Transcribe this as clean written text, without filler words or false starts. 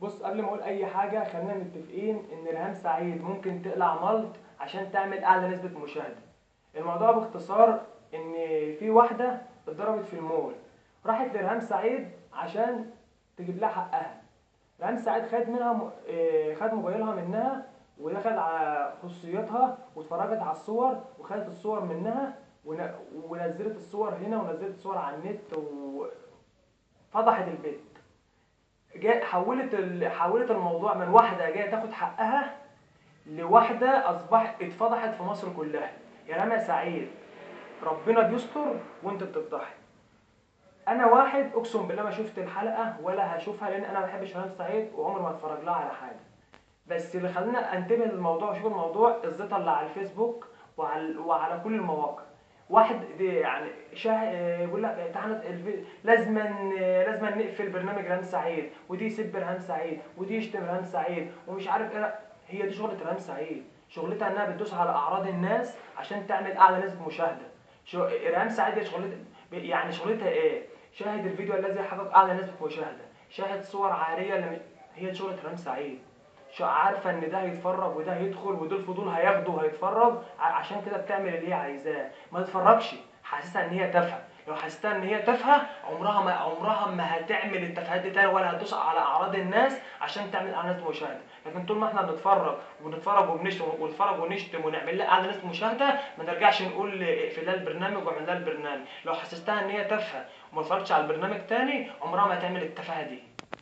بص، قبل ما اقول اي حاجه خلينا متفقين ان ريهام سعيد ممكن تقلع ملط عشان تعمل اعلى نسبه مشاهده. الموضوع باختصار ان في واحده اتضربت في المول، راحت لريهام سعيد عشان تجيب لها حقها. ريهام سعيد خد منها خد موبايلها منها، ودخل على خصوصياتها واتفرجت على الصور وخدت الصور منها، ونزلت الصور هنا ونزلت الصور على النت وفضحت البيت. حولت الموضوع من واحده جايه تاخد حقها لواحده اصبحت اتفضحت في مصر كلها. يا رنا سعيد، ربنا بيستر وانت بتفضحي. انا واحد اقسم بالله ما شفت الحلقه ولا هشوفها، لان انا ما بحبش رنا سعيد وعمري ما اتفرج لها على حاجه. بس اللي خلاني انتبه للموضوع واشوف الموضوع الزيطه اللي على الفيسبوك وعلى كل المواقع. واحد يعني بيقول لك تعالى لازما نقفل برنامج رهام سعيد، ودي يسب رهام سعيد، ودي يشتم رهام سعيد ومش عارف ايه. هي دي شغله رهام سعيد، شغلتها انها بتدوس على اعراض الناس عشان تعمل اعلى نسبه مشاهده. رهام سعيد هي شغلتها، يعني شغلتها ايه؟ شاهد الفيديو الذي حقق اعلى نسبه مشاهده، شاهد صور عاريه هي دي شغله رهام سعيد. عارفه ان ده هيتفرج وده هيدخل ودول فضول هياخده وهيتفرج، عشان كده بتعمل اللي هي عايزاه. ما تتفرجش حاسسها ان هي تافهه. لو حسيتها ان هي تافهه عمرها ما هتعمل التفاهات دي تاني، ولا هتدوس على اعراض الناس عشان تعمل اعلى نسبه مشاهده. لكن طول ما احنا بنتفرج وبنشتم ونتفرج ونشتم ونعمل لها اعلى نسبه مشاهده، ما نرجعش نقول اقفل لها البرنامج واعمل لها البرنامج. لو حسستها ان هي تافهه وما اتفرجتش على البرنامج تاني، عمرها ما هتعمل التفاهه دي.